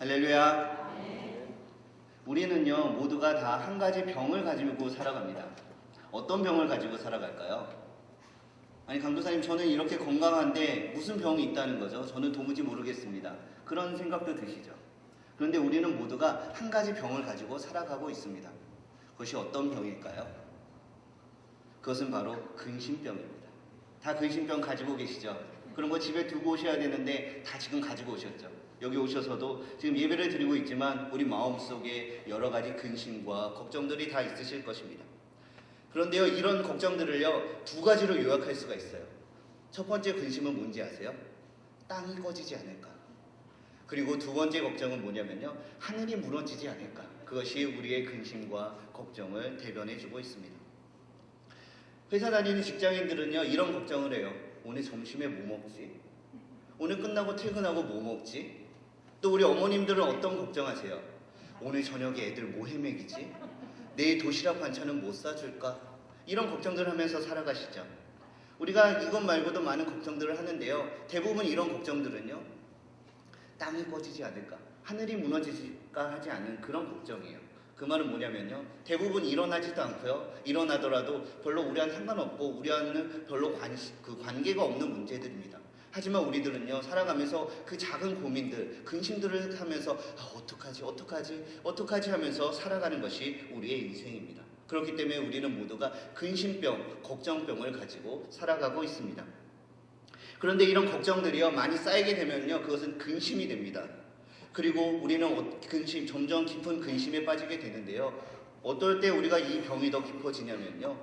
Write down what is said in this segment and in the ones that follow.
할렐루야. 우리는요 모두가 다 한 가지 병을 가지고 살아갑니다. 어떤 병을 가지고 살아갈까요? 아니 강도사님, 저는 이렇게 건강한데 무슨 병이 있다는 거죠? 저는 도무지 모르겠습니다. 그런 생각도 드시죠? 그런데 우리는 모두가 한 가지 병을 가지고 살아가고 있습니다. 그것이 어떤 병일까요? 그것은 바로 근심병입니다. 다 근심병 가지고 계시죠? 그런 거 집에 두고 오셔야 되는데 다 지금 가지고 오셨죠? 여기 오셔서도 지금 예배를 드리고 있지만 우리 마음속에 여러 가지 근심과 걱정들이 다 있으실 것입니다. 그런데요, 이런 걱정들을요 두 가지로 요약할 수가 있어요. 첫 번째 근심은 뭔지 아세요? 땅이 꺼지지 않을까. 그리고 두 번째 걱정은 뭐냐면요, 하늘이 무너지지 않을까. 그것이 우리의 근심과 걱정을 대변해주고 있습니다. 회사 다니는 직장인들은요 이런 걱정을 해요. 오늘 점심에 뭐 먹지? 오늘 끝나고 퇴근하고 뭐 먹지? 또 우리 어머님들은 어떤 걱정하세요? 오늘 저녁에 애들 뭐 해먹이지? 내일 도시락 반찬은 못 사줄까? 이런 걱정들을 하면서 살아가시죠. 우리가 이것 말고도 많은 걱정들을 하는데요, 대부분 이런 걱정들은요 땅이 꺼지지 않을까, 하늘이 무너지질까 하지 않은 그런 걱정이에요. 그 말은 뭐냐면요, 대부분 일어나지도 않고요, 일어나더라도 별로 우리와는 상관없고 우리와는 별로 관계가 없는 문제들입니다. 하지만 우리들은요 살아가면서 그 작은 고민들, 근심들을 하면서 어떡하지 하면서 살아가는 것이 우리의 인생입니다. 그렇기 때문에 우리는 모두가 근심병, 걱정병을 가지고 살아가고 있습니다. 그런데 이런 걱정들이요 많이 쌓이게 되면요 그것은 근심이 됩니다. 그리고 우리는 점점 깊은 근심에 빠지게 되는데요, 어떨 때 우리가 이 병이 더 깊어지냐면요,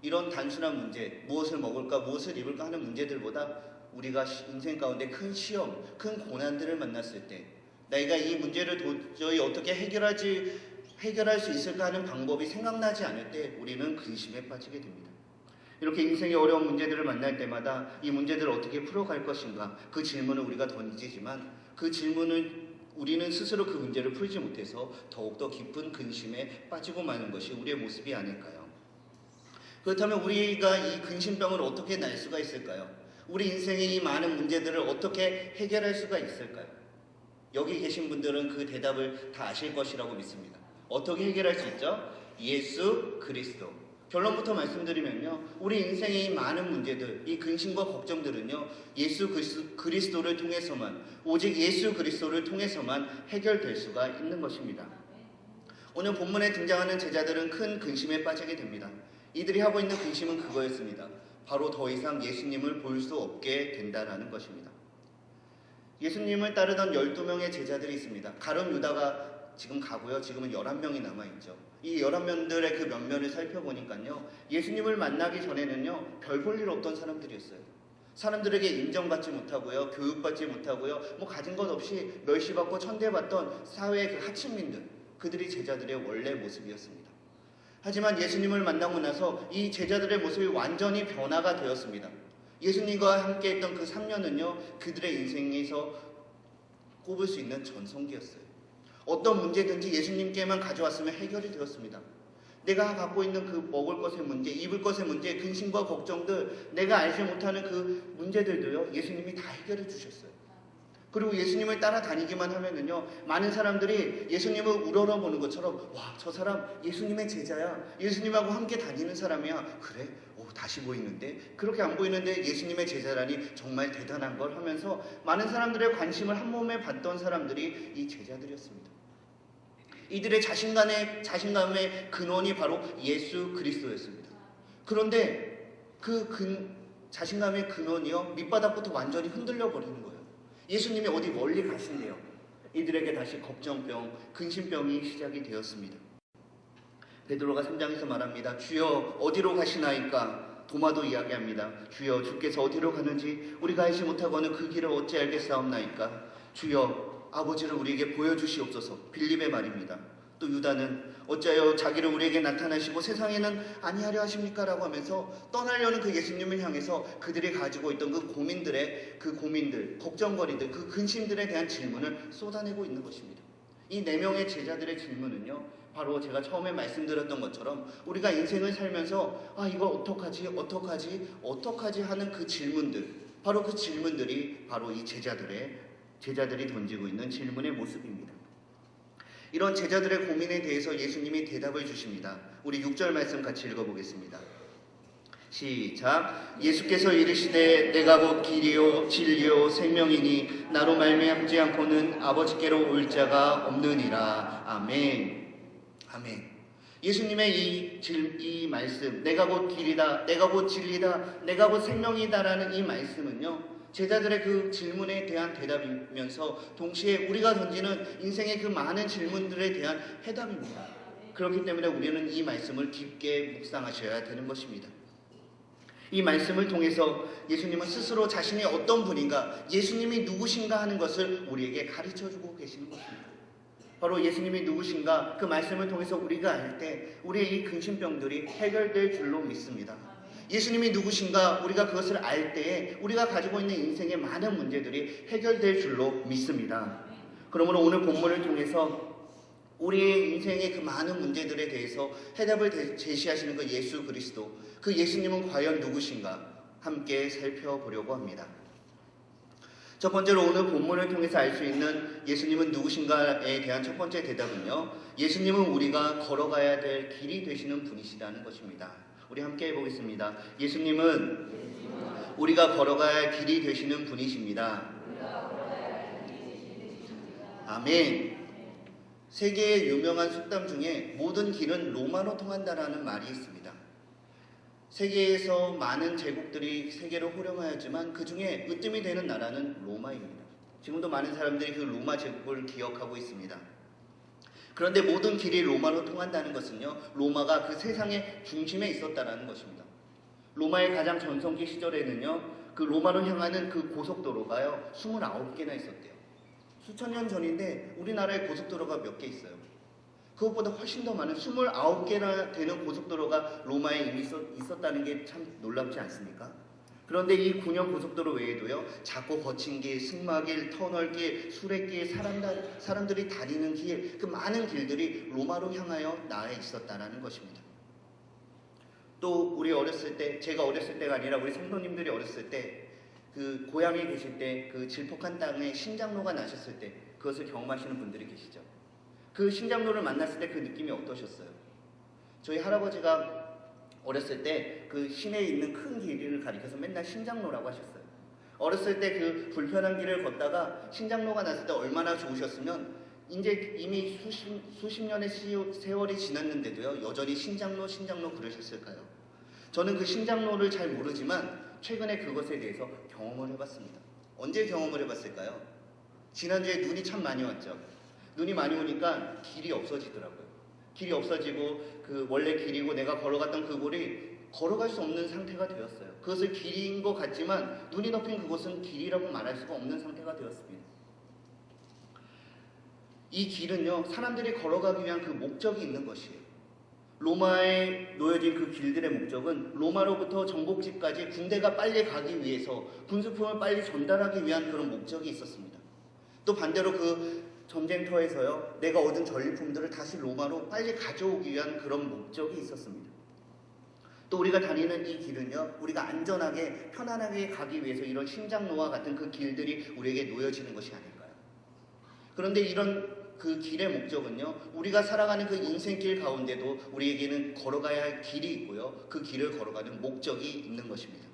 이런 단순한 문제, 무엇을 먹을까 무엇을 입을까 하는 문제들보다 우리가 인생 가운데 큰 시험, 큰 고난들을 만났을 때 내가 이 문제를 도저히 어떻게 해결할 수 있을까 하는 방법이 생각나지 않을 때 우리는 근심에 빠지게 됩니다. 이렇게 인생의 어려운 문제들을 만날 때마다 이 문제들을 어떻게 풀어갈 것인가, 그 질문을 우리가 던지지만 그 질문을 우리는 스스로 그 문제를 풀지 못해서 더욱더 깊은 근심에 빠지고 마는 것이 우리의 모습이 아닐까요? 그렇다면 우리가 이 근심병을 어떻게 날 수가 있을까요? 우리 인생의 이 많은 문제들을 어떻게 해결할 수가 있을까요? 여기 계신 분들은 그 대답을 다 아실 것이라고 믿습니다. 어떻게 해결할 수 있죠? 예수 그리스도. 결론부터 말씀드리면요, 우리 인생의 이 많은 문제들, 이 근심과 걱정들은요 예수 그리스도를 통해서만, 오직 예수 그리스도를 통해서만 해결될 수가 있는 것입니다. 오늘 본문에 등장하는 제자들은 큰 근심에 빠지게 됩니다. 이들이 하고 있는 근심은 그거였습니다. 바로 더 이상 예수님을 볼 수 없게 된다는 것입니다. 예수님을 따르던 12명의 제자들이 있습니다. 가룟 유다가 지금 가고요, 지금은 11명이 남아있죠. 이 11명들의 그 면면을 살펴보니까요, 예수님을 만나기 전에는요 별 볼 일 없던 사람들이었어요. 사람들에게 인정받지 못하고요, 교육받지 못하고요, 가진 것 없이 멸시받고 천대받던 사회의 그 하층민들, 그들이 제자들의 원래 모습이었습니다. 하지만 예수님을 만나고 나서 이 제자들의 모습이 완전히 변화가 되었습니다. 예수님과 함께 했던 그 3년은요 그들의 인생에서 꼽을 수 있는 전성기였어요. 어떤 문제든지 예수님께만 가져왔으면 해결이 되었습니다. 내가 갖고 있는 그 먹을 것의 문제, 입을 것의 문제, 근심과 걱정들, 내가 알지 못하는 그 문제들도요 예수님이 다 해결해 주셨어요. 그리고 예수님을 따라다니기만 하면은요 많은 사람들이 예수님을 우러러보는 것처럼, 와, 저 사람 예수님의 제자야, 예수님하고 함께 다니는 사람이야, 그래? 다시 보이는데? 그렇게 안 보이는데 예수님의 제자라니 정말 대단한 걸 하면서 많은 사람들의 관심을 한 몸에 받던 사람들이 이 제자들이었습니다. 이들의 자신감의 근원이 바로 예수 그리스도였습니다. 그런데 자신감의 근원이요 밑바닥부터 완전히 흔들려 버리는 거예요. 예수님이 어디 멀리 가신대요. 이들에게 다시 걱정병, 근심병이 시작이 되었습니다. 베드로가 3장에서 말합니다. 주여 어디로 가시나이까? 도마도 이야기합니다. 주여 주께서 어디로 가는지 우리가 알지 못하고는 그 길을 어찌 알겠사옵나이까? 주여 아버지를 우리에게 보여주시옵소서. 빌립의 말입니다. 또 유다는 어찌하여 자기를 우리에게 나타나시고 세상에는 아니하려 하십니까? 라고 하면서 떠나려는 그 예수님을 향해서 그들이 가지고 있던 그 고민들, 걱정거리들, 그 근심들에 대한 질문을 쏟아내고 있는 것입니다. 이 4명의 제자들의 질문은요 바로 제가 처음에 말씀드렸던 것처럼 우리가 인생을 살면서 이거 어떡하지 하는 그 질문들, 바로 그 질문들이 바로 이 제자들의 제자들이 던지고 있는 질문의 모습입니다. 이런 제자들의 고민에 대해서 예수님이 대답을 주십니다. 우리 6절 말씀 같이 읽어보겠습니다. 시작. 예수께서 이르시되 내가 곧 길이요 진리요 생명이니 나로 말미암지 않고는 아버지께로 올 자가 없느니라. 아멘. 아멘. 예수님의 이 말씀, 내가 곧 길이다, 내가 곧 진리다, 내가 곧 생명이다라는 이 말씀은요, 제자들의 그 질문에 대한 대답이면서 동시에 우리가 던지는 인생의 그 많은 질문들에 대한 해답입니다. 그렇기 때문에 우리는 이 말씀을 깊게 묵상하셔야 되는 것입니다. 이 말씀을 통해서 예수님은 스스로 자신이 어떤 분인가, 예수님이 누구신가 하는 것을 우리에게 가르쳐주고 계시는 것입니다. 바로 예수님이 누구신가 그 말씀을 통해서 우리가 알 때 우리의 이 근심병들이 해결될 줄로 믿습니다. 예수님이 누구신가 우리가 그것을 알 때에 우리가 가지고 있는 인생의 많은 문제들이 해결될 줄로 믿습니다. 그러므로 오늘 본문을 통해서 우리의 인생의 그 많은 문제들에 대해서 해답을 제시하시는 그 예수 그리스도, 그 예수님은 과연 누구신가 함께 살펴보려고 합니다. 첫 번째로 오늘 본문을 통해서 알 수 있는 예수님은 누구신가에 대한 첫 번째 대답은요, 예수님은 우리가 걸어가야 될 길이 되시는 분이시라는 것입니다. 우리 함께 해보겠습니다. 예수님은 우리가 걸어가야 할 길이 되시는 분이십니다. 아멘. 세계의 유명한 속담 중에 모든 길은 로마로 통한다라는 말이 있습니다. 세계에서 많은 제국들이 세계를 호령하였지만 그 중에 으뜸이 되는 나라는 로마입니다. 지금도 많은 사람들이 그 로마 제국을 기억하고 있습니다. 그런데 모든 길이 로마로 통한다는 것은요, 로마가 그 세상의 중심에 있었다는 것입니다. 로마의 가장 전성기 시절에는요, 그 로마로 향하는 그 고속도로가요 29개나 있었대요. 수천 년 전인데 우리나라에 고속도로가 몇 개 있어요? 그것보다 훨씬 더 많은 29개나 되는 고속도로가 로마에 이미 있었다는 게 참 놀랍지 않습니까? 그런데 이 9년 고속도로 외에도요, 작고 거친 길, 승마길, 터널길, 수레길, 사람들이 다니는 길, 그 많은 길들이 로마로 향하여 나아 있었다는 것입니다. 또 우리 어렸을 때, 제가 어렸을 때가 아니라 우리 성도님들이 어렸을 때 그 고향에 계실 때 그 질퍽한 땅에 신장로가 나셨을 때 그것을 경험하시는 분들이 계시죠. 그 신장로를 만났을 때 그 느낌이 어떠셨어요? 저희 할아버지가 어렸을 때 그 시내에 있는 큰 길을 가리켜서 맨날 신장로라고 하셨어요. 어렸을 때 그 불편한 길을 걷다가 신장로가 났을 때 얼마나 좋으셨으면 이제 이미 수십 년의 세월이 지났는데도요, 여전히 신장로 그러셨을까요? 저는 그 신장로를 잘 모르지만 최근에 그것에 대해서 경험을 해봤습니다. 언제 경험을 해봤을까요? 지난주에 눈이 참 많이 왔죠. 눈이 많이 오니까 길이 없어지더라고요. 길이 없어지고 그 원래 길이고 내가 걸어갔던 그 골이 걸어갈 수 없는 상태가 되었어요. 그것을 길인 것 같지만 눈이 덮인 그곳은 길이라고 말할 수가 없는 상태가 되었습니다. 이 길은요, 사람들이 걸어가기 위한 그 목적이 있는 것이에요. 로마에 놓여진 그 길들의 목적은 로마로부터 정복지까지 군대가 빨리 가기 위해서 군수품을 빨리 전달하기 위한 그런 목적이 있었습니다. 또 반대로 그 전쟁터에서요, 내가 얻은 전리품들을 다시 로마로 빨리 가져오기 위한 그런 목적이 있었습니다. 또 우리가 다니는 이 길은요, 우리가 안전하게 편안하게 가기 위해서 이런 신장로와 같은 그 길들이 우리에게 놓여지는 것이 아닐까요? 그런데 이런 그 길의 목적은요, 우리가 살아가는 그 인생길 가운데도 우리에게는 걸어가야 할 길이 있고요, 그 길을 걸어가는 목적이 있는 것입니다.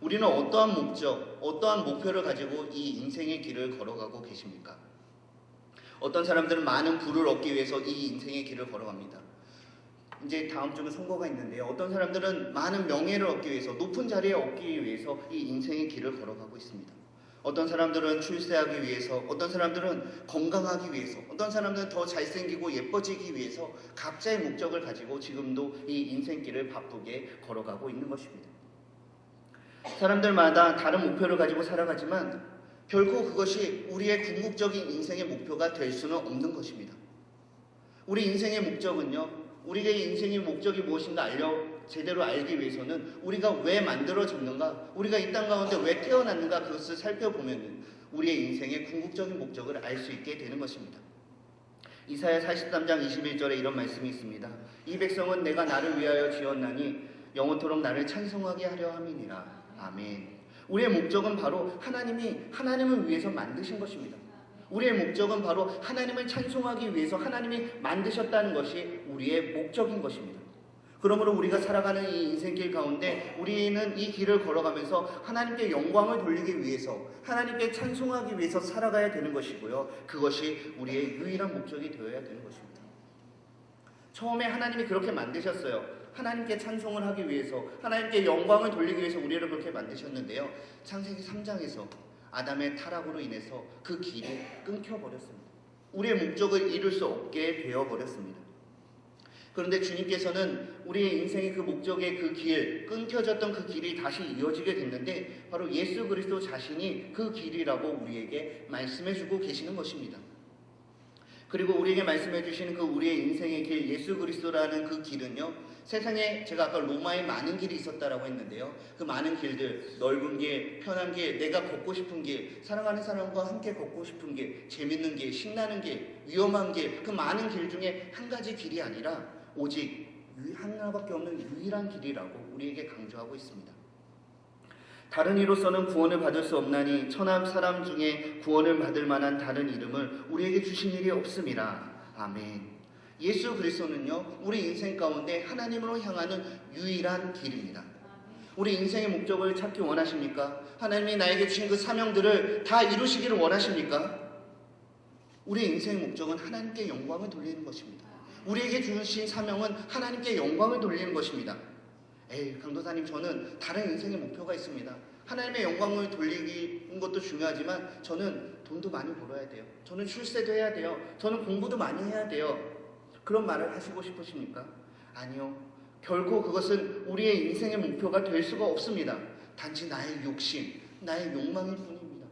우리는 어떠한 목적, 어떠한 목표를 가지고 이 인생의 길을 걸어가고 계십니까? 어떤 사람들은 많은 부를 얻기 위해서 이 인생의 길을 걸어갑니다. 이제 다음 주는 선거가 있는데요, 어떤 사람들은 많은 명예를 얻기 위해서, 높은 자리에 얻기 위해서 이 인생의 길을 걸어가고 있습니다. 어떤 사람들은 출세하기 위해서, 어떤 사람들은 건강하기 위해서, 어떤 사람들은 더 잘생기고 예뻐지기 위해서 각자의 목적을 가지고 지금도 이 인생길을 바쁘게 걸어가고 있는 것입니다. 사람들마다 다른 목표를 가지고 살아가지만 결코 그것이 우리의 궁극적인 인생의 목표가 될 수는 없는 것입니다. 우리 인생의 목적은요, 우리의 인생의 목적이 무엇인가 제대로 알기 위해서는 우리가 왜 만들어졌는가, 우리가 이 땅 가운데 왜 태어났는가, 그것을 살펴보면 우리의 인생의 궁극적인 목적을 알 수 있게 되는 것입니다. 이사야 43장 21절에 이런 말씀이 있습니다. 이 백성은 내가 나를 위하여 지었나니 영원토록 나를 찬송하게 하려 함이니라. 아멘. 우리의 목적은 바로 하나님을 위해서 만드신 것입니다. 우리의 목적은 바로 하나님을 찬송하기 위해서 하나님이 만드셨다는 것이 우리의 목적인 것입니다. 그러므로 우리가 살아가는 이 인생길 가운데 우리는 이 길을 걸어가면서 하나님께 영광을 돌리기 위해서, 하나님께 찬송하기 위해서 살아가야 되는 것이고요. 그것이 우리의 유일한 목적이 되어야 되는 것입니다. 처음에 하나님이 그렇게 만드셨어요. 하나님께 찬송을 하기 위해서, 하나님께 영광을 돌리기 위해서 우리를 그렇게 만드셨는데요. 창세기 3장에서 아담의 타락으로 인해서 그 길이 끊겨버렸습니다. 우리의 목적을 이룰 수 없게 되어버렸습니다. 그런데 주님께서는 우리의 인생의 그 목적의 그 길, 끊겨졌던 그 길이 다시 이어지게 됐는데 바로 예수 그리스도 자신이 그 길이라고 우리에게 말씀해주고 계시는 것입니다. 그리고 우리에게 말씀해 주시는 그 우리의 인생의 길, 예수 그리스도라는 그 길은요, 세상에 제가 아까 로마에 많은 길이 있었다라고 했는데요, 그 많은 길들, 넓은 길, 편한 길, 내가 걷고 싶은 길, 사랑하는 사람과 함께 걷고 싶은 길, 재밌는 길, 신나는 길, 위험한 길, 그 많은 길 중에 한 가지 길이 아니라 오직 하나밖에 없는 유일한 길이라고 우리에게 강조하고 있습니다. 다른 이로서는 구원을 받을 수 없나니 천하 사람 중에 구원을 받을 만한 다른 이름을 우리에게 주신 일이 없음이라. 아멘. 예수 그리스도는요, 우리 인생 가운데 하나님으로 향하는 유일한 길입니다. 우리 인생의 목적을 찾기 원하십니까? 하나님이 나에게 주신 그 사명들을 다 이루시기를 원하십니까? 우리 인생의 목적은 하나님께 영광을 돌리는 것입니다. 우리에게 주신 사명은 하나님께 영광을 돌리는 것입니다. 강도사님, 저는 다른 인생의 목표가 있습니다. 하나님의 영광을 돌리는 것도 중요하지만 저는 돈도 많이 벌어야 돼요. 저는 출세도 해야 돼요. 저는 공부도 많이 해야 돼요. 그런 말을 하시고 싶으십니까? 아니요. 결코 그것은 우리의 인생의 목표가 될 수가 없습니다. 단지 나의 욕심, 나의 욕망일 뿐입니다.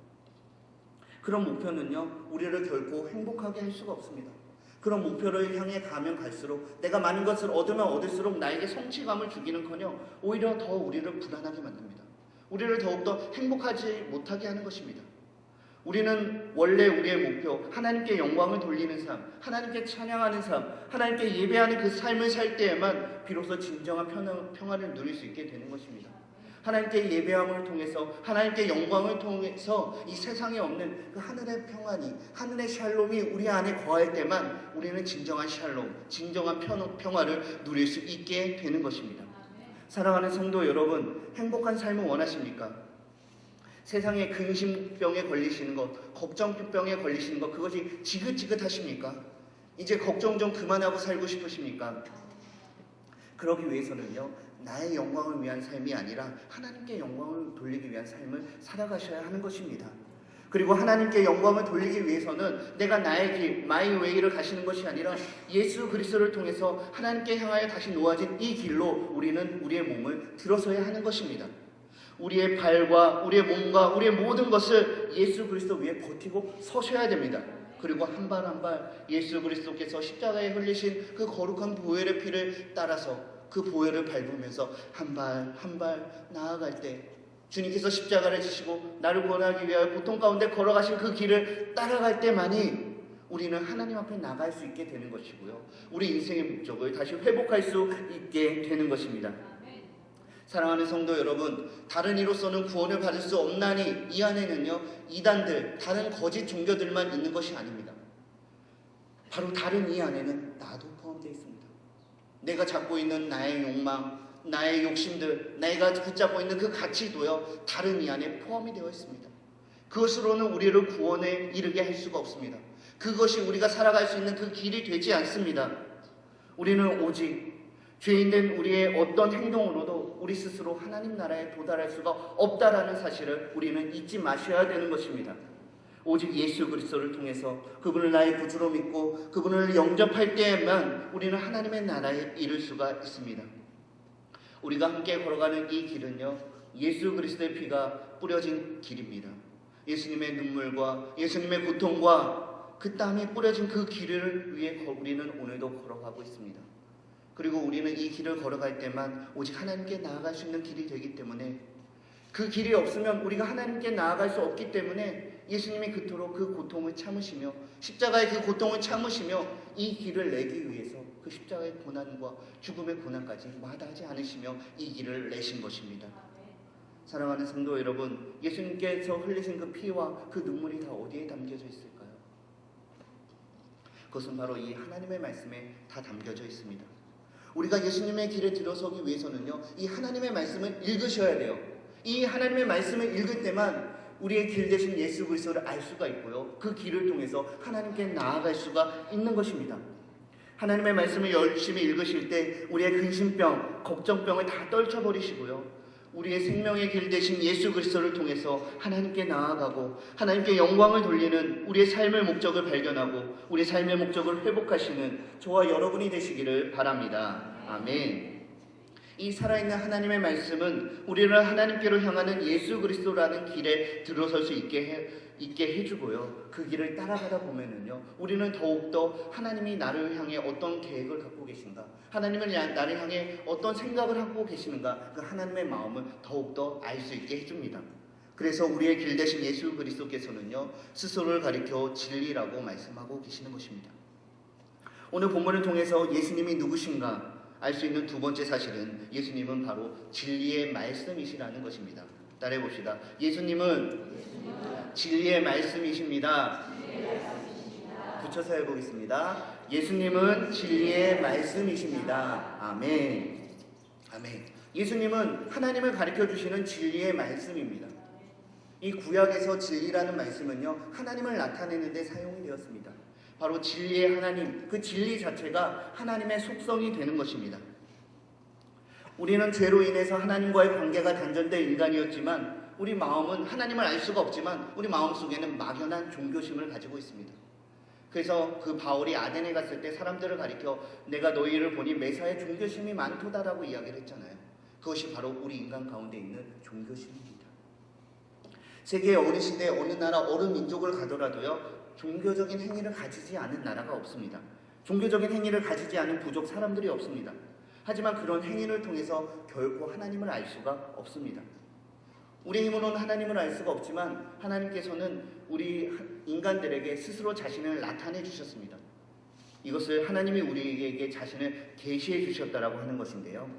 그런 목표는요, 우리를 결코 행복하게 할 수가 없습니다. 그런 목표를 향해 가면 갈수록, 내가 많은 것을 얻으면 얻을수록 나에게 성취감을 주기는커녕 오히려 더 우리를 불안하게 만듭니다. 우리를 더욱더 행복하지 못하게 하는 것입니다. 우리는 원래 우리의 목표, 하나님께 영광을 돌리는 삶, 하나님께 찬양하는 삶, 하나님께 예배하는 그 삶을 살 때에만 비로소 진정한 평안을 누릴 수 있게 되는 것입니다. 하나님께 예배함을 통해서, 하나님께 영광을 통해서 이 세상에 없는 그 하늘의 평안이, 하늘의 샬롬이 우리 안에 거할 때만 우리는 진정한 샬롬, 진정한 평화를 누릴 수 있게 되는 것입니다. 사랑하는 성도 여러분, 행복한 삶을 원하십니까? 세상에 근심병에 걸리시는 것, 걱정병에 걸리시는 것, 그것이 지긋지긋하십니까? 이제 걱정 좀 그만하고 살고 싶으십니까? 그러기 위해서는요, 나의 영광을 위한 삶이 아니라 하나님께 영광을 돌리기 위한 삶을 살아가셔야 하는 것입니다. 그리고 하나님께 영광을 돌리기 위해서는 내가 나의 길, 마이 웨이를 가시는 것이 아니라 예수 그리스도를 통해서 하나님께 향하여 다시 놓아진 이 길로 우리는 우리의 몸을 들어서야 하는 것입니다. 우리의 발과 우리의 몸과 우리의 모든 것을 예수 그리스도 위에 버티고 서셔야 됩니다. 그리고 한 발 한 발 예수 그리스도께서 십자가에 흘리신 그 거룩한 보혈의 피를 따라서 그 보혈을 밟으면서 한 발 한 발 나아갈 때, 주님께서 십자가를 지시고 나를 구원하기 위하여 고통 가운데 걸어가신 그 길을 따라갈 때만이 우리는 하나님 앞에 나갈 수 있게 되는 것이고요, 우리 인생의 목적을 다시 회복할 수 있게 되는 것입니다. 사랑하는 성도 여러분, 다른 이로서는 구원을 받을 수 없나니, 이 안에는요, 이단들, 다른 거짓 종교들만 있는 것이 아닙니다. 바로 다른 이 안에는 나도 포함되어 있습니다. 내가 잡고 있는 나의 욕망, 나의 욕심들, 내가 붙잡고 있는 그 가치도요, 다른 이 안에 포함이 되어 있습니다. 그것으로는 우리를 구원에 이르게 할 수가 없습니다. 그것이 우리가 살아갈 수 있는 그 길이 되지 않습니다. 우리는 오직 죄인된 우리의 어떤 행동으로도 우리 스스로 하나님 나라에 도달할 수가 없다라는 사실을 우리는 잊지 마셔야 되는 것입니다. 오직 예수 그리스도를 통해서 그분을 나의 구주로 믿고 그분을 영접할 때에만 우리는 하나님의 나라에 이를 수가 있습니다. 우리가 함께 걸어가는 이 길은요, 예수 그리스도의 피가 뿌려진 길입니다. 예수님의 눈물과 예수님의 고통과 그 땀이 뿌려진 그 길을 위해 우리는 오늘도 걸어가고 있습니다. 그리고 우리는 이 길을 걸어갈 때만 오직 하나님께 나아갈 수 있는 길이 되기 때문에, 그 길이 없으면 우리가 하나님께 나아갈 수 없기 때문에 예수님이 그토록 그 고통을 참으시며, 십자가의 그 고통을 참으시며 이 길을 내기 위해서 그 십자가의 고난과 죽음의 고난까지 마다하지 않으시며 이 길을 내신 것입니다. 사랑하는 성도 여러분, 예수님께서 흘리신 그 피와 그 눈물이 다 어디에 담겨져 있을까요? 그것은 바로 이 하나님의 말씀에 다 담겨져 있습니다. 우리가 예수님의 길에 들어서기 위해서는요, 이 하나님의 말씀을 읽으셔야 돼요. 이 하나님의 말씀을 읽을 때만 우리의 길 대신 예수 그리스도를 알 수가 있고요, 그 길을 통해서 하나님께 나아갈 수가 있는 것입니다. 하나님의 말씀을 열심히 읽으실 때 우리의 근심병, 걱정병을 다 떨쳐버리시고요, 우리의 생명의 길 대신 예수 그리스도를 통해서 하나님께 나아가고 하나님께 영광을 돌리는 우리의 삶의 목적을 발견하고 우리의 삶의 목적을 회복하시는 저와 여러분이 되시기를 바랍니다. 아멘. 이 살아있는 하나님의 말씀은 우리를 하나님께로 향하는 예수 그리스도라는 길에 들어설 수 있게 해주고요, 그 길을 따라가다 보면은요, 우리는 더욱더 하나님이 나를 향해 어떤 계획을 갖고 계신가, 하나님은 나를 향해 어떤 생각을 하고 계시는가, 그 하나님의 마음을 더욱더 알 수 있게 해줍니다. 그래서 우리의 길 대신 예수 그리스도께서는요, 스스로를 가리켜 진리라고 말씀하고 계시는 것입니다. 오늘 본문을 통해서 예수님이 누구신가 알 수 있는 두 번째 사실은 예수님은 바로 진리의 말씀이시라는 것입니다. 따라해 봅시다. 예수님은 진리의 말씀이십니다. 붙여서 해보겠습니다. 예수님은 진리의 말씀이십니다. 아멘. 아멘. 예수님은 하나님을 가르쳐 주시는 진리의 말씀입니다. 이 구약에서 진리라는 말씀은요, 하나님을 나타내는 데 사용이 되었습니다. 바로 진리의 하나님, 그 진리 자체가 하나님의 속성이 되는 것입니다. 우리는 죄로 인해서 하나님과의 관계가 단절된 인간이었지만 우리 마음은 하나님을 알 수가 없지만 우리 마음속에는 막연한 종교심을 가지고 있습니다. 그래서 그 바울이 아덴에 갔을 때 사람들을 가리켜 내가 너희를 보니 매사에 종교심이 많도다라고 이야기를 했잖아요. 그것이 바로 우리 인간 가운데 있는 종교심입니다. 세계의 어느 시대 어느 나라 어느 민족을 가더라도요, 종교적인 행위를 가지지 않은 나라가 없습니다. 종교적인 행위를 가지지 않은 부족 사람들이 없습니다. 하지만 그런 행위를 통해서 결코 하나님을 알 수가 없습니다. 우리 힘으로는 하나님을 알 수가 없지만 하나님께서는 우리 인간들에게 스스로 자신을 나타내 주셨습니다. 이것을 하나님이 우리에게 자신을 계시해 주셨다라고 하는 것인데요,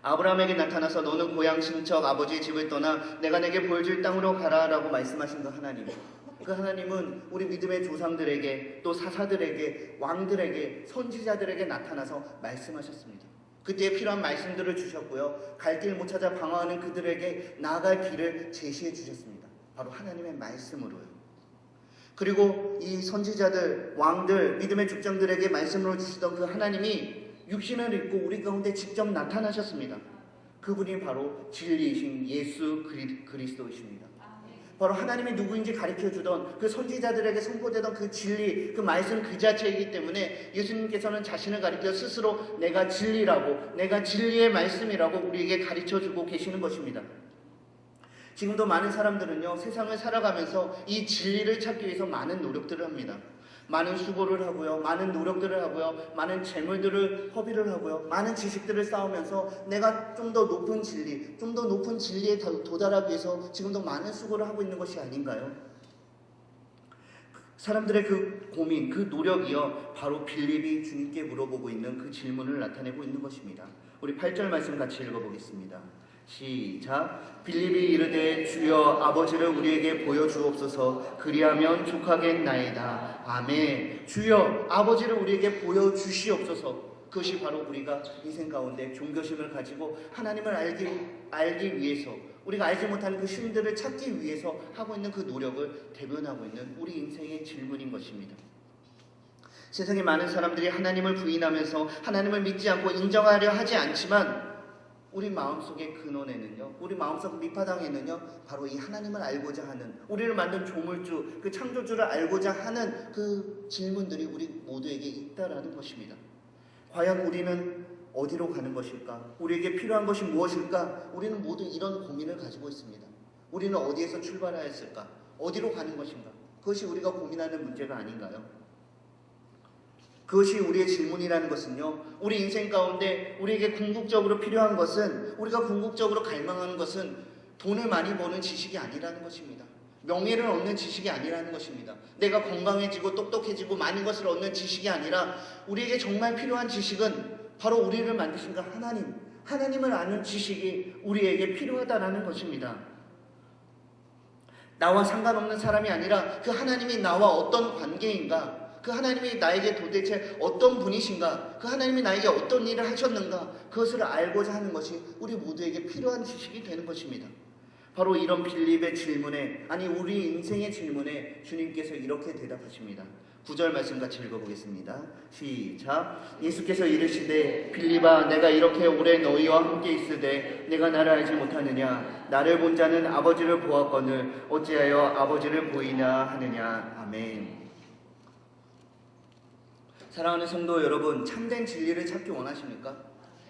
아브라함에게 나타나서 너는 고향 친척 아버지의 집을 떠나 내가 내게 보여줄 땅으로 가라라고 말씀하신 그 하나님, 그 하나님은 우리 믿음의 조상들에게 또 사사들에게 왕들에게 선지자들에게 나타나서 말씀하셨습니다. 그때에 필요한 말씀들을 주셨고요, 갈 길 못 찾아 방황하는 그들에게 나아갈 길을 제시해 주셨습니다. 바로 하나님의 말씀으로요. 그리고 이 선지자들, 왕들, 믿음의 족장들에게 말씀으로 주시던 그 하나님이 육신을 입고 우리 가운데 직접 나타나셨습니다. 그분이 바로 진리이신 예수 그리스도이십니다. 바로 하나님이 누구인지 가르쳐주던 그 선지자들에게 선포되던 그 진리, 그 말씀 그 자체이기 때문에 예수님께서는 자신을 가리켜 스스로 내가 진리라고, 내가 진리의 말씀이라고 우리에게 가르쳐주고 계시는 것입니다. 지금도 많은 사람들은요, 세상을 살아가면서 이 진리를 찾기 위해서 많은 노력들을 합니다. 많은 수고를 하고요, 많은 노력들을 하고요, 많은 재물들을 허비를 하고요, 많은 지식들을 쌓으면서 내가 좀 더 높은 진리, 좀 더 높은 진리에 도달하기 위해서 지금도 많은 수고를 하고 있는 것이 아닌가요? 사람들의 그 고민, 그 노력이요, 바로 빌립이 주님께 물어보고 있는 그 질문을 나타내고 있는 것입니다. 우리 8절 말씀 같이 읽어보겠습니다. 시작. 빌립이 이르되 주여 아버지를 우리에게 보여주옵소서, 그리하면 족하겠나이다. 아멘. 주여 아버지를 우리에게 보여주시옵소서. 그것이 바로 우리가 인생 가운데 종교심을 가지고 하나님을 알기 위해서, 우리가 알지 못하는 그 신들을 찾기 위해서 하고 있는 그 노력을 대변하고 있는 우리 인생의 질문인 것입니다. 세상에 많은 사람들이 하나님을 부인하면서 하나님을 믿지 않고 인정하려 하지 않지만 우리 마음속의 근원에는요, 우리 마음속 밑바닥에는요, 바로 이 하나님을 알고자 하는, 우리를 만든 조물주, 그 창조주를 알고자 하는 그 질문들이 우리 모두에게 있다라는 것입니다. 과연 우리는 어디로 가는 것일까? 우리에게 필요한 것이 무엇일까? 우리는 모두 이런 고민을 가지고 있습니다. 우리는 어디에서 출발하였을까? 어디로 가는 것인가? 그것이 우리가 고민하는 문제가 아닌가요? 그것이 우리의 질문이라는 것은요, 우리 인생 가운데 우리에게 궁극적으로 필요한 것은, 우리가 궁극적으로 갈망하는 것은 돈을 많이 버는 지식이 아니라는 것입니다. 명예를 얻는 지식이 아니라는 것입니다. 내가 건강해지고 똑똑해지고 많은 것을 얻는 지식이 아니라 우리에게 정말 필요한 지식은 바로 우리를 만드신 그 하나님을 아는 지식이 우리에게 필요하다라는 것입니다. 나와 상관없는 사람이 아니라 그 하나님이 나와 어떤 관계인가, 그 하나님이 나에게 도대체 어떤 분이신가, 그 하나님이 나에게 어떤 일을 하셨는가, 그것을 알고자 하는 것이 우리 모두에게 필요한 지식이 되는 것입니다. 바로 이런 빌립의 질문에, 아니 우리 인생의 질문에 주님께서 이렇게 대답하십니다. 9절 말씀 같이 읽어보겠습니다. 시작. 예수께서 이르시되 빌립아, 내가 이렇게 오래 너희와 함께 있으되 내가 나를 알지 못하느냐? 나를 본 자는 아버지를 보았거늘 어찌하여 아버지를 보이나 하느냐? 아멘. 사랑하는 성도 여러분, 참된 진리를 찾기 원하십니까?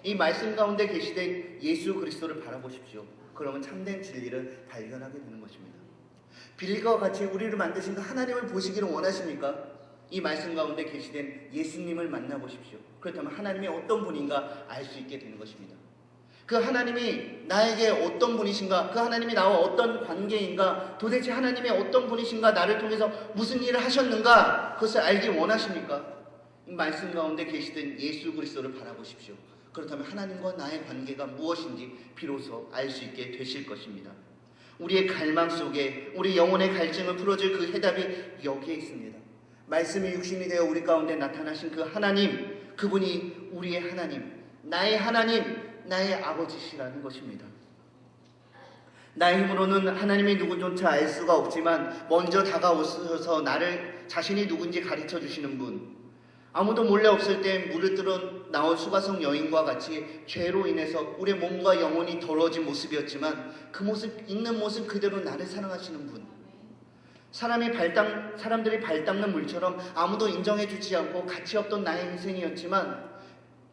이 말씀 가운데 계시된 예수 그리스도를 바라보십시오. 그러면 참된 진리를 발견하게 되는 것입니다. 빌립과 같이 우리를 만드신 그 하나님을 보시기를 원하십니까? 이 말씀 가운데 계시된 예수님을 만나보십시오. 그렇다면 하나님이 어떤 분인가 알 수 있게 되는 것입니다. 그 하나님이 나에게 어떤 분이신가, 그 하나님이 나와 어떤 관계인가, 도대체 하나님이 어떤 분이신가, 나를 통해서 무슨 일을 하셨는가, 그것을 알기 원하십니까? 이 말씀 가운데 계시던 예수 그리스도를 바라보십시오. 그렇다면 하나님과 나의 관계가 무엇인지 비로소 알 수 있게 되실 것입니다. 우리의 갈망 속에 우리 영혼의 갈증을 풀어줄 그 해답이 여기에 있습니다. 말씀이 육신이 되어 우리 가운데 나타나신 그 하나님, 그분이 우리의 하나님, 나의 아버지시라는 것입니다. 나의 힘으로는 하나님이 누구조차 알 수가 없지만 먼저 다가오셔서 나를 자신이 누군지 가르쳐 주시는 분, 아무도 몰래 없을 때 물을 뚫어 나온 수가성 여인과 같이 죄로 인해서 우리의 몸과 영혼이 더러워진 모습이었지만 그 모습, 있는 모습 그대로 나를 사랑하시는 분, 사람들이 발 닦는 물처럼 아무도 인정해주지 않고 가치 없던 나의 인생이었지만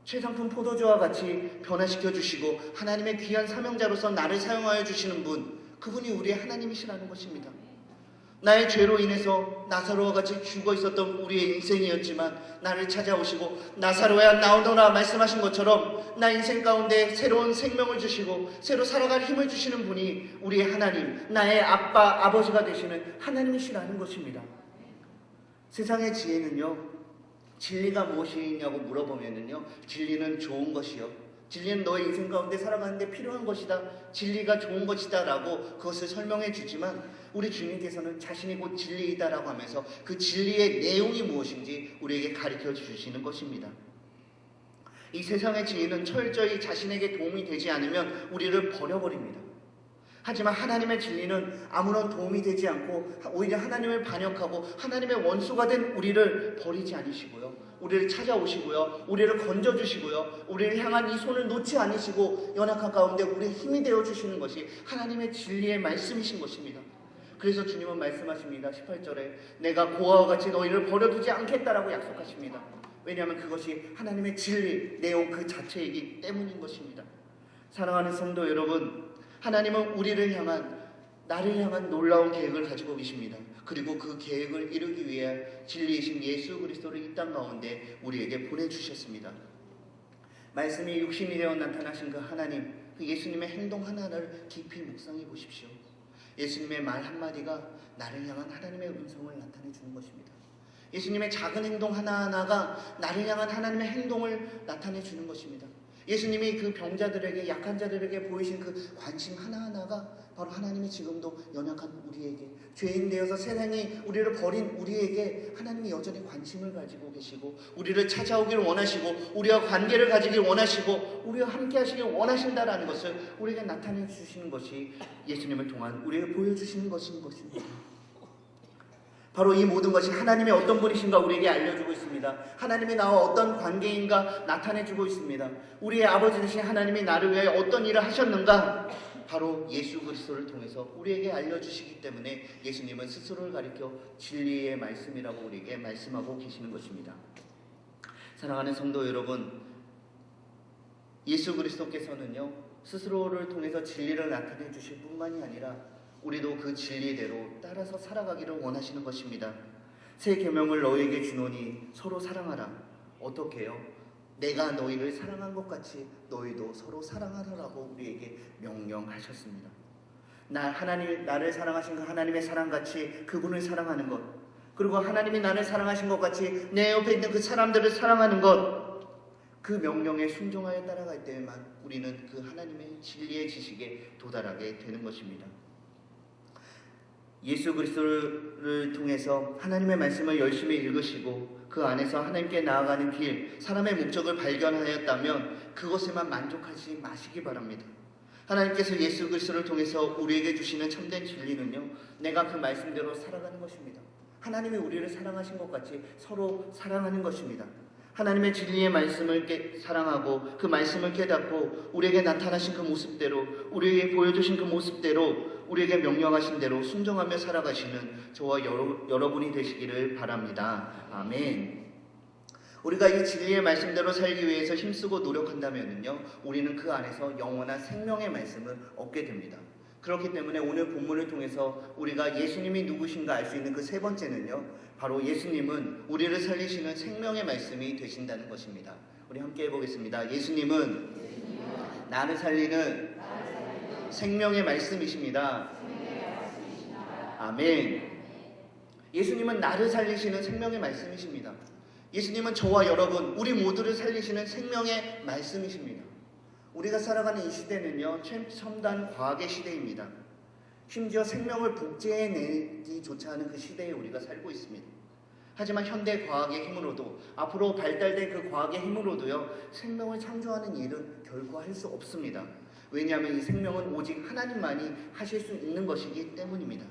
최상품 포도주와 같이 변화시켜 주시고 하나님의 귀한 사명자로서 나를 사용하여 주시는 분, 그분이 우리의 하나님이시라는 것입니다. 나의 죄로 인해서 나사로와 같이 죽어 있었던 우리의 인생이었지만 나를 찾아오시고 나사로야 나오너라 말씀하신 것처럼 나 인생 가운데 새로운 생명을 주시고 새로 살아갈 힘을 주시는 분이 우리의 하나님, 나의 아버지가 되시는 하나님이시라는 것입니다. 세상의 지혜는요, 진리가 무엇이냐고 물어보면요, 진리는 좋은 것이요, 진리는 너의 인생 가운데 살아가는데 필요한 것이다, 진리가 좋은 것이다 라고 그것을 설명해 주지만 우리 주님께서는 자신이 곧 진리이다 라고 하면서 그 진리의 내용이 무엇인지 우리에게 가르쳐 주시는 것입니다. 이 세상의 지혜는 철저히 자신에게 도움이 되지 않으면 우리를 버려버립니다. 하지만 하나님의 진리는 아무런 도움이 되지 않고 오히려 하나님을 반역하고 하나님의 원수가 된 우리를 버리지 않으시고요, 우리를 찾아오시고요, 우리를 건져주시고요, 우리를 향한 이 손을 놓지 않으시고 연약한 가운데 우리의 힘이 되어주시는 것이 하나님의 진리의 말씀이신 것입니다. 그래서 주님은 말씀하십니다. 18절에 내가 고아와 같이 너희를 버려두지 않겠다라고 약속하십니다. 왜냐하면 그것이 하나님의 진리, 내용 그 자체이기 때문인 것입니다. 사랑하는 성도 여러분, 하나님은 우리를 향한, 나를 향한 놀라운 계획을 가지고 계십니다. 그리고 그 계획을 이루기 위해 진리이신 예수 그리스도를 이 땅 가운데 우리에게 보내주셨습니다. 말씀이 육신이 되어 나타나신 그 하나님, 그 예수님의 행동 하나를 깊이 묵상해 보십시오. 예수님의 말 한마디가 나를 향한 하나님의 음성을 나타내 주는 것입니다. 예수님의 작은 행동 하나하나가 나를 향한 하나님의 행동을 나타내 주는 것입니다. 예수님이 그 병자들에게, 약한 자들에게 보이신 그 관심 하나하나가 바로 하나님이 지금도 연약한 우리에게, 죄인 되어서 세상이 우리를 버린 우리에게 하나님이 여전히 관심을 가지고 계시고 우리를 찾아오길 원하시고 우리와 관계를 가지길 원하시고 우리와 함께 하시길 원하신다라는 것을 우리에게 나타내 주시는 것이 예수님을 통한 우리에게 보여주시는 것인 것입니다. 바로 이 모든 것이 하나님의 어떤 분이신가 우리에게 알려주고 있습니다. 하나님이 나와 어떤 관계인가 나타내주고 있습니다. 우리의 아버지 되신 하나님이 나를 위해 어떤 일을 하셨는가, 바로 예수 그리스도를 통해서 우리에게 알려주시기 때문에 예수님은 스스로를 가리켜 진리의 말씀이라고 우리에게 말씀하고 계시는 것입니다. 사랑하는 성도 여러분, 예수 그리스도께서는요, 스스로를 통해서 진리를 나타내 주실 뿐만이 아니라 우리도 그 진리대로 따라서 살아가기를 원하시는 것입니다. 새 계명을 너희에게 주노니 서로 사랑하라. 어떻게 해요? 내가 너희를 사랑한 것 같이 너희도 서로 사랑하라라고 우리에게 명령하셨습니다. 나를 사랑하신 그 하나님의 사랑같이 그분을 사랑하는 것, 그리고 하나님이 나를 사랑하신 것 같이 내 옆에 있는 그 사람들을 사랑하는 것, 그 명령에 순종하여 따라갈 때에만 우리는 그 하나님의 진리의 지식에 도달하게 되는 것입니다. 예수 그리스도를 통해서 하나님의 말씀을 열심히 읽으시고 그 안에서 하나님께 나아가는 길, 사람의 목적을 발견하였다면 그것에만 만족하지 마시기 바랍니다. 하나님께서 예수 그리스도를 통해서 우리에게 주시는 참된 진리는요, 내가 그 말씀대로 살아가는 것입니다. 하나님이 우리를 사랑하신 것 같이 서로 사랑하는 것입니다. 하나님의 진리의 말씀을 사랑하고 그 말씀을 깨닫고 우리에게 나타나신 그 모습대로, 우리에게 보여주신 그 모습대로, 우리에게 명령하신 대로 순종하며 살아가시는 저와 여러분이 되시기를 바랍니다. 아멘. 우리가 이 진리의 말씀대로 살기 위해서 힘쓰고 노력한다면요, 우리는 그 안에서 영원한 생명의 말씀을 얻게 됩니다. 그렇기 때문에 오늘 본문을 통해서 우리가 예수님이 누구신가 알 수 있는 그 세 번째는요, 바로 예수님은 우리를 살리시는 생명의 말씀이 되신다는 것입니다. 우리 함께 해보겠습니다. 예수님은 나를 살리는 생명의 말씀이십니다. 아멘. 예수님은 나를 살리시는 생명의 말씀이십니다. 예수님은 저와 여러분, 우리 모두를 살리시는 생명의 말씀이십니다. 우리가 살아가는 이 시대는요, 최첨단 과학의 시대입니다. 심지어 생명을 복제해내기조차 하는 그 시대에 우리가 살고 있습니다. 하지만 현대 과학의 힘으로도, 앞으로 발달된 그 과학의 힘으로도요, 생명을 창조하는 일은 결코 할 수 없습니다. 왜냐하면 이 생명은 오직 하나님만이 하실 수 있는 것이기 때문입니다.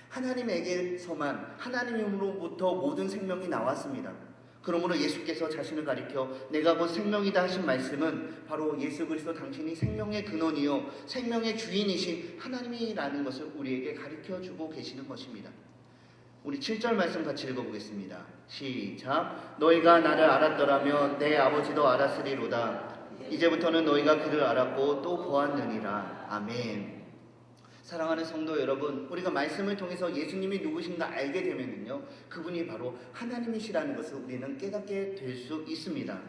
하나님에게서만, 하나님으로부터 모든 생명이 나왔습니다. 그러므로 예수께서 자신을 가리켜 내가 곧 생명이다 하신 말씀은 바로 예수 그리스도 당신이 생명의 근원이요 생명의 주인이신 하나님이라는 것을 우리에게 가르쳐주고 계시는 것입니다. 우리 7절 말씀 같이 읽어보겠습니다. 시작. 너희가 나를 알았더라면 내 아버지도 알았으리로다. 이제부터는 너희가 그를 알았고 또 보았느니라. 아멘. 사랑하는 성도 여러분, 우리가 말씀을 통해서 예수님이 누구신가 알게 되면요, 그분이 바로 하나님이시라는 것을 우리는 깨닫게 될 수 있습니다.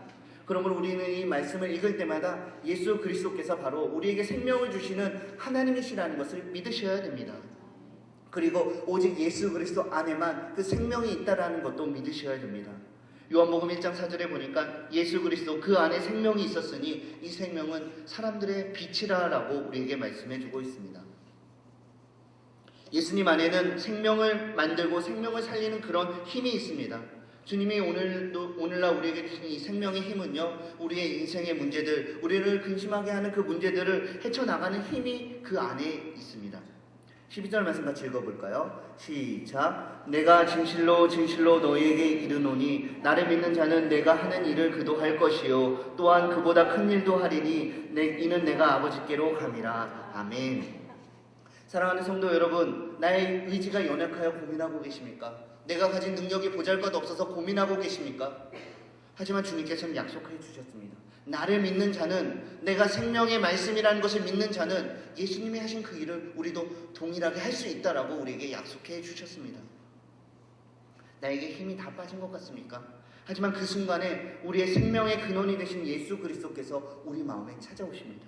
그러므로 우리는 이 말씀을 읽을 때마다 예수 그리스도께서 바로 우리에게 생명을 주시는 하나님이시라는 것을 믿으셔야 됩니다. 그리고 오직 예수 그리스도 안에만 그 생명이 있다라는 것도 믿으셔야 됩니다. 요한복음 1장 4절에 보니까 예수 그리스도 그 안에 생명이 있었으니 이 생명은 사람들의 빛이라라고 우리에게 말씀해 주고 있습니다. 예수님 안에는 생명을 만들고 생명을 살리는 그런 힘이 있습니다. 주님이 오늘날 우리에게 주신 이 생명의 힘은요, 우리의 인생의 문제들, 우리를 근심하게 하는 그 문제들을 헤쳐나가는 힘이 그 안에 있습니다. 12절 말씀 같이 읽어볼까요? 시작. 내가 진실로 진실로 너희에게 이르노니 나를 믿는 자는 내가 하는 일을 그도 할 것이요 또한 그보다 큰 일도 하리니 이는 내가 아버지께로 감이라. 아멘. 사랑하는 성도 여러분, 나의 의지가 연약하여 고민하고 계십니까? 내가 가진 능력이 보잘것없어서 고민하고 계십니까? 하지만 주님께서는 약속해 주셨습니다. 나를 믿는 자는, 내가 생명의 말씀이라는 것을 믿는 자는 예수님이 하신 그 일을 우리도 동일하게 할 수 있다라고 우리에게 약속해 주셨습니다. 나에게 힘이 다 빠진 것 같습니까? 하지만 그 순간에 우리의 생명의 근원이 되신 예수 그리스도께서 우리 마음에 찾아오십니다.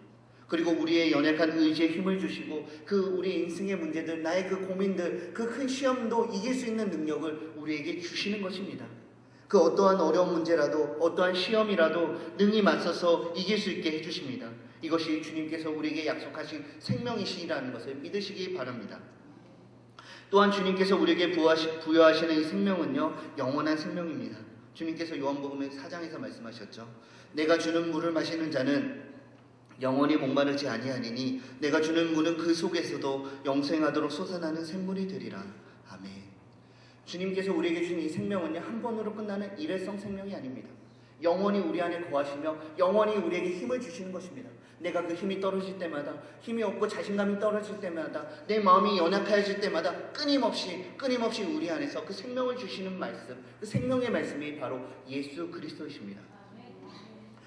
그리고 우리의 연약한 의지에 힘을 주시고 그 우리 인생의 문제들, 나의 그 고민들, 그 큰 시험도 이길 수 있는 능력을 우리에게 주시는 것입니다. 그 어떠한 어려운 문제라도, 어떠한 시험이라도 능히 맞서서 이길 수 있게 해주십니다. 이것이 주님께서 우리에게 약속하신 생명이시라는 것을 믿으시기 바랍니다. 또한 주님께서 우리에게 부여하시는 이 생명은요, 영원한 생명입니다. 주님께서 요한복음 4장에서 말씀하셨죠. 내가 주는 물을 마시는 자는 영원히 목마르지 아니하니니 내가 주는 물은 그 속에서도 영생하도록 솟아나는 샘물이 되리라. 아멘. 주님께서 우리에게 주신 이 생명은요, 한 번으로 끝나는 일회성 생명이 아닙니다. 영원히 우리 안에 거하시며 영원히 우리에게 힘을 주시는 것입니다. 내가 그 힘이 떨어질 때마다, 힘이 없고 자신감이 떨어질 때마다, 내 마음이 연약해질 때마다 끊임없이 우리 안에서 그 생명을 주시는 말씀, 그 생명의 말씀이 바로 예수 그리스도이십니다.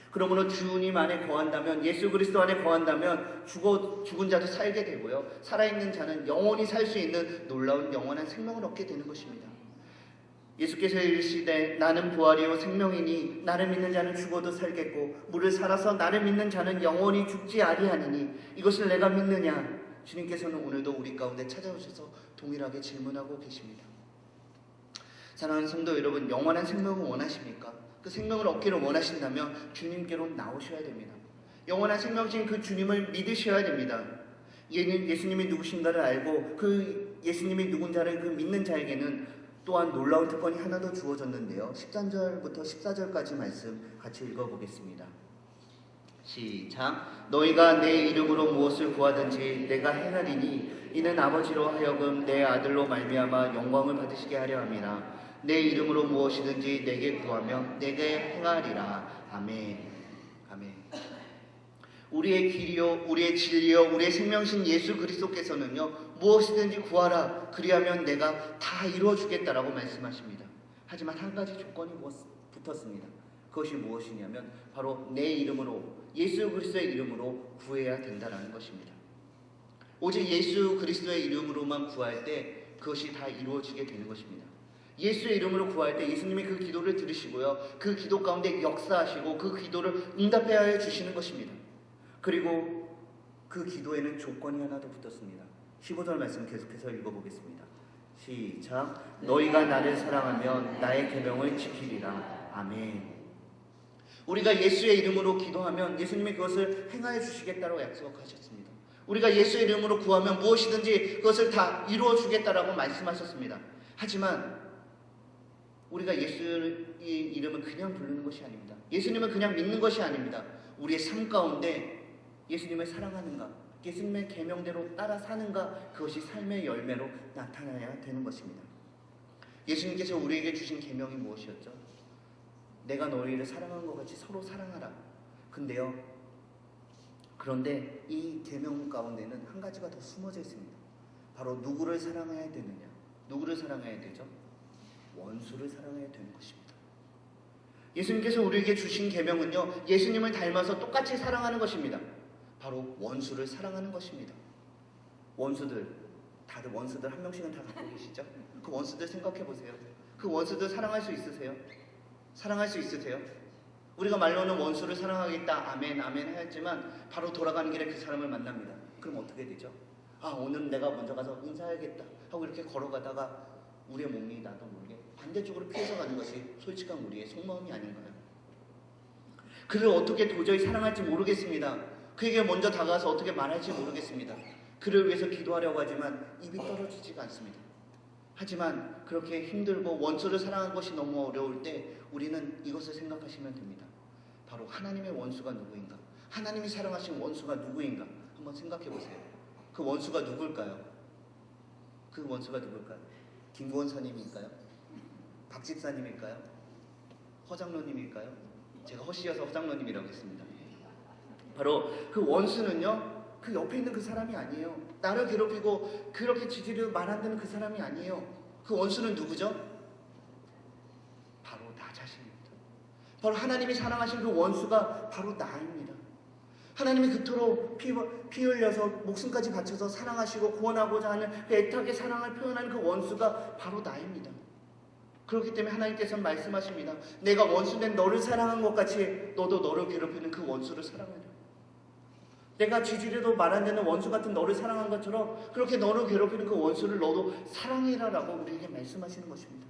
그러므로 주님 안에 거한다면, 예수 그리스도 안에 거한다면 죽은 자도 살게 되고요, 살아있는 자는 영원히 살 수 있는 놀라운 영원한 생명을 얻게 되는 것입니다. 예수께서 이르시되 나는 부활이요 생명이니 나를 믿는 자는 죽어도 살겠고 무릇 살아서 나를 믿는 자는 영원히 죽지 아니하니니 이것을 내가 믿느냐? 주님께서는 오늘도 우리 가운데 찾아오셔서 동일하게 질문하고 계십니다. 사랑하는 성도 여러분, 영원한 생명을 원하십니까? 그 생명을 얻기를 원하신다면 주님께로 나오셔야 됩니다. 영원한 생명이신 그 주님을 믿으셔야 됩니다. 예수님이 누구신가를 알고 그 예수님이 누군가를 그 믿는 자에게는 또한 놀라운 특권이 하나 더 주어졌는데요. 13절부터 14절까지 말씀 같이 읽어보겠습니다. 시작. 너희가 내 이름으로 무엇을 구하든지 내가 행하리니 이는 아버지로 하여금 내 아들로 말미암아 영광을 받으시게 하려 함이라. 내 이름으로 무엇이든지 내게 구하면 내게 행하리라. 아멘. 아멘. 우리의 길이요 우리의 진리요 우리의 생명신 예수 그리스도께서는요 무엇이든지 구하라 그리하면 내가 다 이루어 주겠다라고 말씀하십니다. 하지만 한 가지 조건이 붙었습니다. 그것이 무엇이냐면 바로 내 이름으로 예수 그리스도의 이름으로 구해야 된다라는 것입니다. 오직 예수 그리스도의 이름으로만 구할 때 그것이 다 이루어지게 되는 것입니다. 예수의 이름으로 구할 때 예수님이 그 기도를 들으시고요 그 기도 가운데 역사하시고 그 기도를 응답하여 주시는 것입니다. 그리고 그 기도에는 조건이 하나 더 붙었습니다. 15절 말씀 계속해서 읽어보겠습니다. 시작. 너희가 나를 사랑하면 나의 계명을 지키리라. 아멘. 우리가 예수의 이름으로 기도하면 예수님이 그것을 행하여 주시겠다고 약속하셨습니다. 우리가 예수의 이름으로 구하면 무엇이든지 그것을 다 이루어 주겠다라고 말씀하셨습니다. 하지만 우리가 예수의 이름을 그냥 부르는 것이 아닙니다. 예수님을 그냥 믿는 것이 아닙니다. 우리의 삶 가운데 예수님을 사랑하는가, 예수님의 계명대로 따라 사는가, 그것이 삶의 열매로 나타나야 되는 것입니다. 예수님께서 우리에게 주신 계명이 무엇이었죠? 내가 너희를 사랑한 것 같이 서로 사랑하라. 그런데 이 계명 가운데는 한 가지가 더 숨어져 있습니다. 바로 누구를 사랑해야 되느냐? 누구를 사랑해야 되죠? 원수를 사랑해야 되는 것입니다. 예수님께서 우리에게 주신 계명은요 예수님을 닮아서 똑같이 사랑하는 것입니다. 바로 원수를 사랑하는 것입니다. 다들 원수들 한 명씩은 다 갖고 계시죠? 그 원수들 생각해 보세요. 그 원수들 사랑할 수 있으세요? 사랑할 수 있으세요? 우리가 말로는 원수를 사랑하겠다 아멘 아멘 하였지만 바로 돌아가는 길에 그 사람을 만납니다. 그럼 어떻게 되죠? 오늘 내가 먼저 가서 인사해야겠다 하고 이렇게 걸어가다가 우리의 몸이 나도 모르게 반대쪽으로 피해서 가는 것이 솔직한 우리의 속마음이 아닌가요? 그를 어떻게 도저히 사랑할지 모르겠습니다. 그에게 먼저 다가가서 어떻게 말할지 모르겠습니다. 그를 위해서 기도하려고 하지만 입이 떨어지지가 않습니다. 하지만 그렇게 힘들고 원수를 사랑하는 것이 너무 어려울 때 우리는 이것을 생각하시면 됩니다. 바로 하나님의 원수가 누구인가? 하나님이 사랑하신 원수가 누구인가? 한번 생각해 보세요. 그 원수가 누굴까요? 그 원수가 누굴까요? 김구원사님일까요? 박집사님일까요? 허장로님일까요? 제가 허씨여서 허장로님이라고 했습니다. 바로 그 원수는요 그 옆에 있는 그 사람이 아니에요. 나를 괴롭히고 그렇게 지지를 말 안 듣는 그 사람이 아니에요. 그 원수는 누구죠? 바로 나 자신입니다. 바로 하나님이 사랑하신 그 원수가 바로 나입니다. 하나님이 그토록 피 흘려서 목숨까지 바쳐서 사랑하시고 구원하고자 하는 그 애타게 사랑을 표현하는 그 원수가 바로 나입니다. 그렇기 때문에 하나님께서는 말씀하십니다. 내가 원수된 너를 사랑한 것 같이 너도 너를 괴롭히는 그 원수를 사랑하라. 내가 지지리도 말 안 되는 원수 같은 너를 사랑한 것처럼 그렇게 너를 괴롭히는 그 원수를 너도 사랑해라라고 우리에게 말씀하시는 것입니다.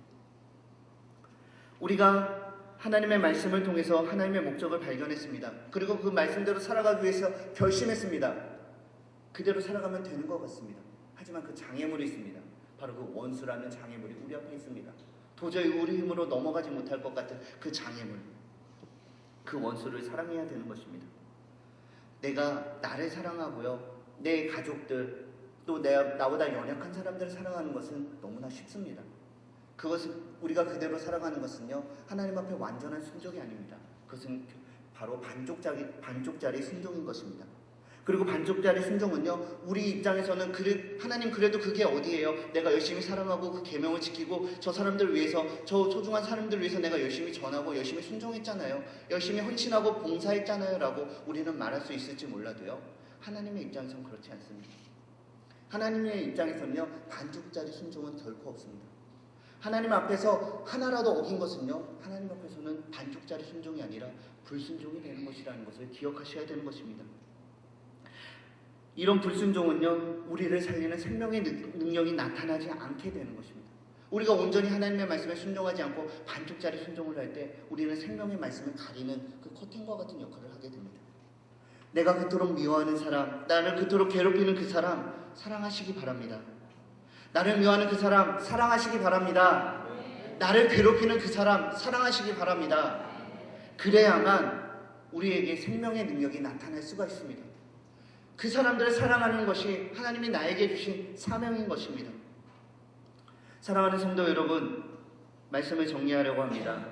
우리가 하나님의 말씀을 통해서 하나님의 목적을 발견했습니다. 그리고 그 말씀대로 살아가기 위해서 결심했습니다. 그대로 살아가면 되는 것 같습니다. 하지만 그 장애물이 있습니다. 바로 그 원수라는 장애물이 우리 앞에 있습니다. 도저히 우리 힘으로 넘어가지 못할 것 같은 그 장애물, 그 원수를 사랑해야 되는 것입니다. 내가 나를 사랑하고요 내 가족들 또 나보다 연약한 사람들을 사랑하는 것은 너무나 쉽습니다. 그것은 우리가 그대로 살아가는 것은요 하나님 앞에 완전한 순종이 아닙니다. 그것은 바로 반쪽짜리 순종인 것입니다. 그리고 반쪽짜리 순종은요 우리 입장에서는 하나님 그래도 그게 어디예요? 내가 열심히 사랑하고 그 계명을 지키고 저 사람들을 위해서 저 소중한 사람들을 위해서 내가 열심히 전하고 열심히 순종했잖아요. 열심히 헌신하고 봉사했잖아요 라고 우리는 말할 수 있을지 몰라도요 하나님의 입장에서는 그렇지 않습니다. 하나님의 입장에서는요 반쪽짜리 순종은 결코 없습니다. 하나님 앞에서 하나라도 어긴 것은요 하나님 앞에서는 반쪽짜리 순종이 아니라 불순종이 되는 것이라는 것을 기억하셔야 되는 것입니다. 이런 불순종은요 우리를 살리는 생명의 능력이 나타나지 않게 되는 것입니다. 우리가 온전히 하나님의 말씀에 순종하지 않고 반쪽짜리 순종을 할 때 우리는 생명의 말씀을 가리는 그 커튼과 같은 역할을 하게 됩니다. 내가 그토록 미워하는 사람, 나를 그토록 괴롭히는 그 사람 사랑하시기 바랍니다. 나를 미워하는 그 사람 사랑하시기 바랍니다. 나를 괴롭히는 그 사람 사랑하시기 바랍니다. 그래야만 우리에게 생명의 능력이 나타날 수가 있습니다. 그 사람들을 사랑하는 것이 하나님이 나에게 주신 사명인 것입니다. 사랑하는 성도 여러분, 말씀을 정리하려고 합니다.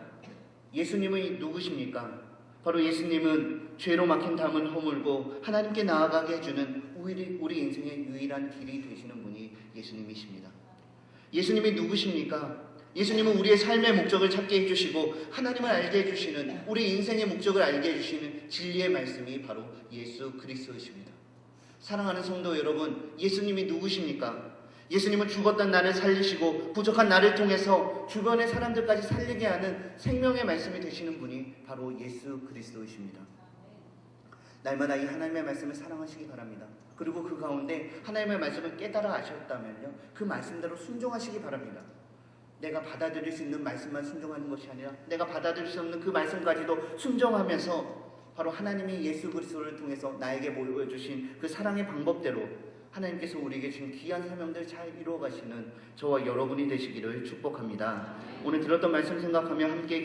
예수님이 누구십니까? 바로 예수님은 죄로 막힌 담을 허물고 하나님께 나아가게 해주는 우리 인생의 유일한 길이 되시는 분이 예수님이십니다. 예수님이 누구십니까? 예수님은 우리의 삶의 목적을 찾게 해주시고 하나님을 알게 해주시는, 우리 인생의 목적을 알게 해주시는 진리의 말씀이 바로 예수 그리스도이십니다. 사랑하는 성도 여러분, 예수님이 누구십니까? 예수님은 죽었던 나를 살리시고 부족한 나를 통해서 주변의 사람들까지 살리게 하는 생명의 말씀이 되시는 분이 바로 예수 그리스도이십니다. 날마다 이 하나님의 말씀을 사랑하시기 바랍니다. 그리고 그 가운데 하나님의 말씀을 깨달아 아셨다면요, 그 말씀대로 순종하시기 바랍니다. 내가 받아들일 수 있는 말씀만 순종하는 것이 아니라 내가 받아들일 수 없는 그 말씀까지도 순종하면서 바로 하나님이 예수 그리스도를 통해서 나에게 보여주신 그 사랑의 방법대로 하나님께서 우리에게 주신 귀한 사명들 잘 이루어 가시는 저와 여러분이 되시기를 축복합니다. 오늘 들었던 말씀 생각하며 함께